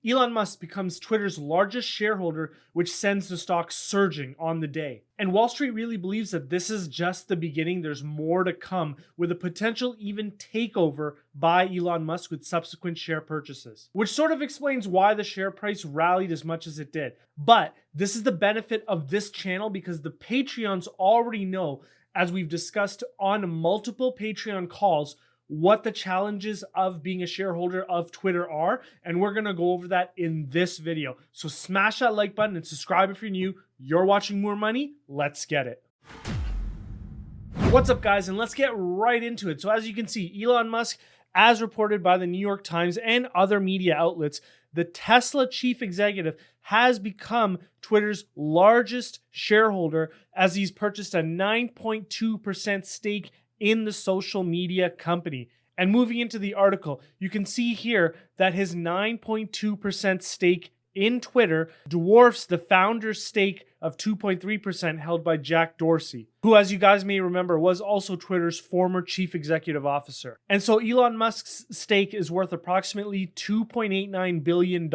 Elon Musk becomes Twitter's largest shareholder, which sends the stock surging on the day. And Wall Street really believes that this is just the beginning. There's more to come, with a potential even takeover by Elon Musk with subsequent share purchases, which sort of explains why the share price rallied as much as it did. But this is the benefit of this channel, because the Patreons already know, as we've discussed on multiple Patreon calls, what the challenges of being a shareholder of Twitter are, and we're gonna go over that in this video. So smash that like button and subscribe if you're new. You're watching More Money. Let's get it. What's up, guys? And let's get right into it. So as you can see, Elon Musk, as reported by the New York Times and other media outlets, the Tesla chief executive has become Twitter's largest shareholder, as he's purchased a 9.2% stake in the social media company. And moving into the article, you can see here that his 9.2% stake in Twitter dwarfs the founder's stake of 2.3% held by Jack Dorsey, who, as you guys may remember, was also Twitter's former chief executive officer. And so Elon Musk's stake is worth approximately $2.89 billion,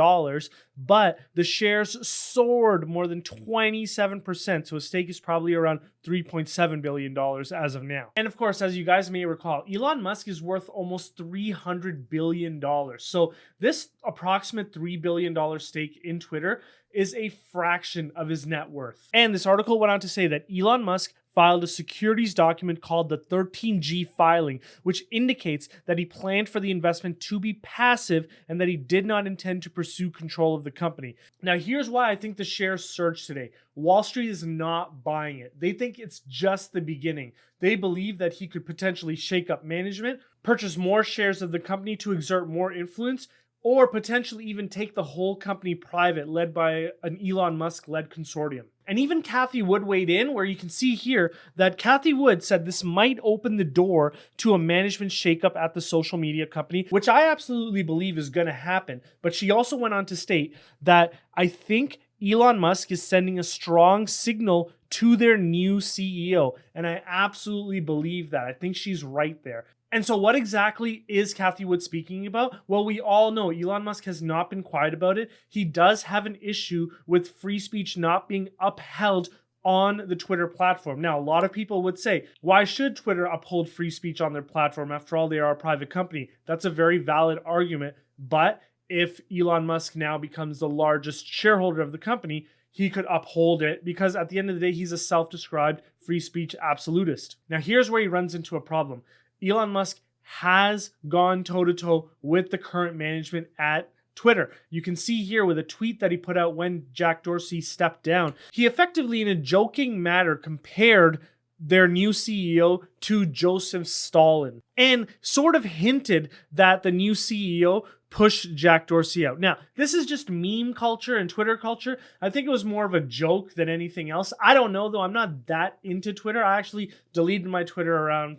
but the shares soared more than 27%, so his stake is probably around $3.7 billion as of now. And of course, as you guys may recall, Elon Musk is worth almost $300 billion. So this approximate $3 billion stake in Twitter is a fraction of his net worth. And this article went on to say that Elon Musk filed a securities document called the 13G filing, which indicates that he planned for the investment to be passive and that he did not intend to pursue control of the company. Now, here's why I think the shares surged today. Wall Street is not buying it. They think it's just the beginning. They believe that he could potentially shake up management, purchase more shares of the company to exert more influence, or potentially even take the whole company private, led by an Elon Musk-led consortium. And even Cathie Wood weighed in, where you can see here that Cathie Wood said this might open the door to a management shakeup at the social media company, which I absolutely believe is going to happen. But she also went on to state that I think Elon Musk is sending a strong signal to their new CEO. And I absolutely believe that. I think she's right there. And so what exactly is Cathie Wood speaking about? Well, we all know Elon Musk has not been quiet about it. He does have an issue with free speech not being upheld on the Twitter platform. Now, a lot of people would say, why should Twitter uphold free speech on their platform? After all, they are a private company. That's a very valid argument. But if Elon Musk now becomes the largest shareholder of the company, he could uphold it, because at the end of the day, he's a self-described free speech absolutist. Now, here's where he runs into a problem. Elon Musk has gone toe-to-toe with the current management at Twitter. You can see here with a tweet that he put out when Jack Dorsey stepped down. He effectively, in a joking manner, compared their new CEO to Joseph Stalin and sort of hinted that the new CEO pushed Jack Dorsey out. Now, this is just meme culture and Twitter culture. I think it was more of a joke than anything else. I don't know, though. I'm not that into Twitter. I actually deleted my Twitter around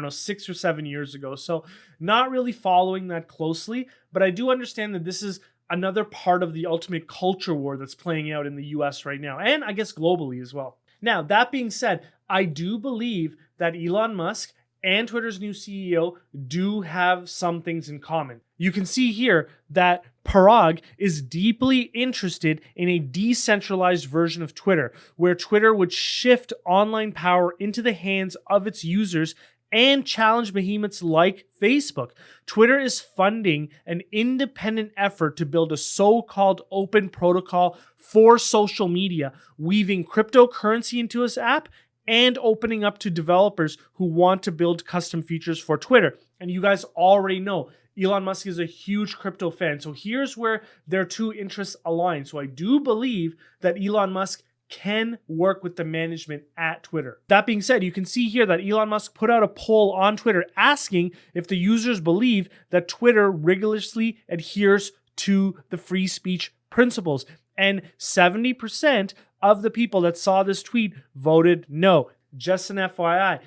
6 or 7 years ago. So not really following that closely, but I do understand that this is another part of the ultimate culture war that's playing out in the US right now, and I guess globally as well. Now, that being said, I do believe that Elon Musk and Twitter's new CEO do have some things in common. You can see here that Parag is deeply interested in a decentralized version of Twitter, where Twitter would shift online power into the hands of its users and challenge behemoths like Facebook. Twitter is funding an independent effort to build a so-called open protocol for social media, weaving cryptocurrency into its app and opening up to developers who want to build custom features for Twitter. And you guys already know Elon Musk is a huge crypto fan. So here's where their two interests align. So I do believe that Elon Musk can work with the management at Twitter. That being said, you can see here that Elon Musk put out a poll on Twitter asking if the users believe that Twitter rigorously adheres to the free speech principles. And 70% of the people that saw this tweet voted no. Just an FYI.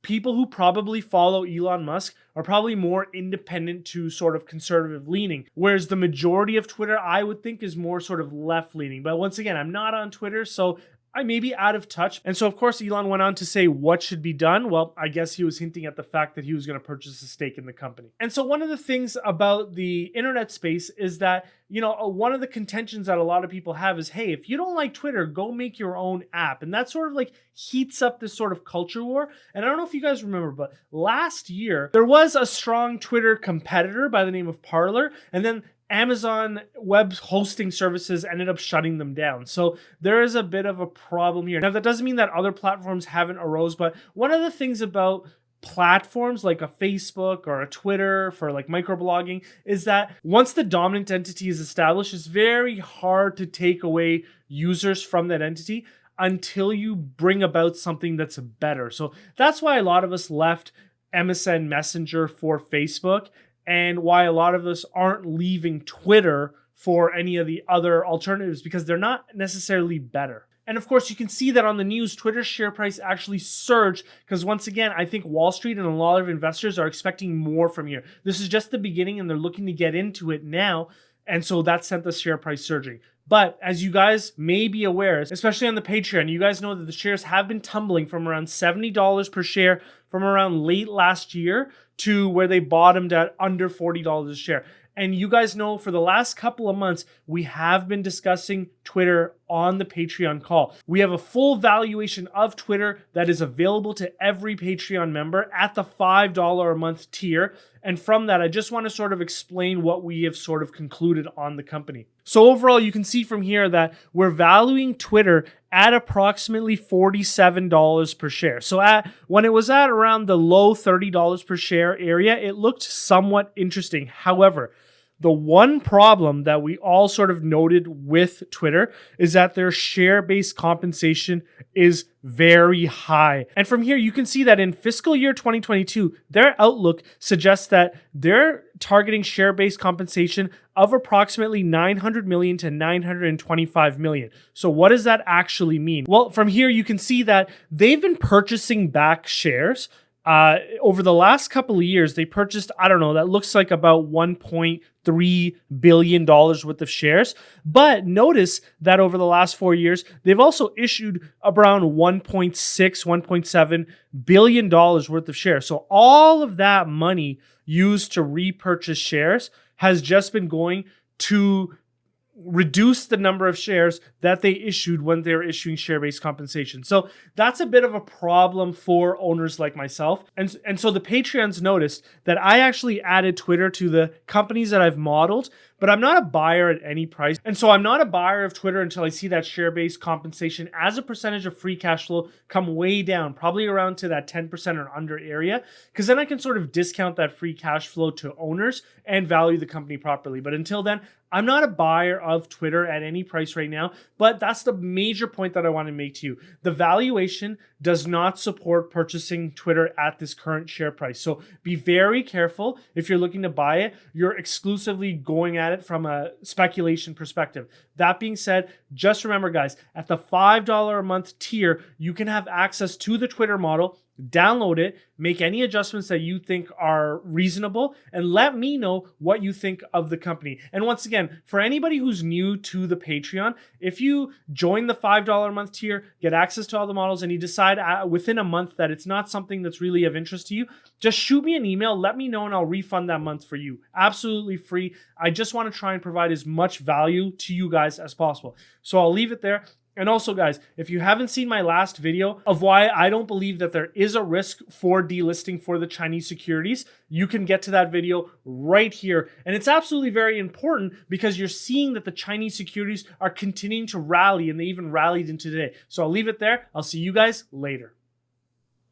People who probably follow Elon Musk are probably more independent to sort of conservative leaning, whereas the majority of Twitter, I would think, is more sort of left leaning. But once again, I'm not on Twitter, so I may be out of touch. And so, of course, Elon went on to say what should be done. Well, I guess he was hinting at the fact that he was going to purchase a stake in the company. And so, one of the things about the internet space is that, one of the contentions that a lot of people have is, hey, if you don't like Twitter, go make your own app. And that sort of like heats up this sort of culture war. And I don't know if you guys remember, but last year, there was a strong Twitter competitor by the name of Parler. And then Amazon Web Hosting Services ended up shutting them down. So there is a bit of a problem here. Now, that doesn't mean that other platforms haven't arose, but one of the things about platforms like a Facebook or a Twitter for like microblogging is that once the dominant entity is established, it's very hard to take away users from that entity until you bring about something that's better. So that's why a lot of us left MSN Messenger for Facebook, and why a lot of us aren't leaving Twitter for any of the other alternatives, because they're not necessarily better. And of course, you can see that on the news, Twitter's share price actually surged because, once again, I think Wall Street and a lot of investors are expecting more from here. This is just the beginning and they're looking to get into it now. And so that sent the share price surging. But as you guys may be aware, especially on the Patreon, you guys know that the shares have been tumbling from around $70 per share from around late last year to where they bottomed at under $40 a share. And you guys know for the last couple of months, we have been discussing Twitter on the Patreon call. We have a full valuation of Twitter that is available to every Patreon member at the $5 a month tier. And from that, I just want to sort of explain what we have sort of concluded on the company. So overall, you can see from here that we're valuing Twitter at approximately $47 per share. So when it was at around the low $30 per share area, it looked somewhat interesting. However, the one problem that we all sort of noted with Twitter is that their share-based compensation is very high. And from here, you can see that in fiscal year 2022, their outlook suggests that they're targeting share-based compensation of approximately $900 million to $925 million. So what does that actually mean? Well, from here, you can see that they've been purchasing back shares. Over the last couple of years, they purchased, that looks like about $1.3 billion worth of shares. But notice that over the last 4 years, they've also issued around $1.6, $1.7 billion worth of shares. So all of that money used to repurchase shares has just been going to reduce the number of shares that they issued when they were issuing share-based compensation. So that's a bit of a problem for owners like myself. And so the Patreons noticed that I actually added Twitter to the companies that I've modeled, but I'm not a buyer at any price. And so I'm not a buyer of Twitter until I see that share-based compensation as a percentage of free cash flow come way down, probably around to that 10% or under area, because then I can sort of discount that free cash flow to owners and value the company properly. But until then, I'm not a buyer of Twitter at any price right now, but that's the major point that I want to make to you. The valuation does not support purchasing Twitter at this current share price. So be very careful if you're looking to buy it. You're exclusively going at it from a speculation perspective. That being said, just remember, guys, at the $5 a month tier, you can have access to the Twitter model. Download it, make any adjustments that you think are reasonable, and let me know what you think of the company. And once again, for anybody who's new to the Patreon, if you join the $5 a month tier, get access to all the models, and you decide within a month that it's not something that's really of interest to you, just shoot me an email, let me know, and I'll refund that month for you. Absolutely free. I just want to try and provide as much value to you guys as possible. So I'll leave it there. And also, guys, if you haven't seen my last video of why I don't believe that there is a risk for delisting for the Chinese securities, you can get to that video right here. And it's absolutely very important because you're seeing that the Chinese securities are continuing to rally, and they even rallied into today. So I'll leave it there. I'll see you guys later.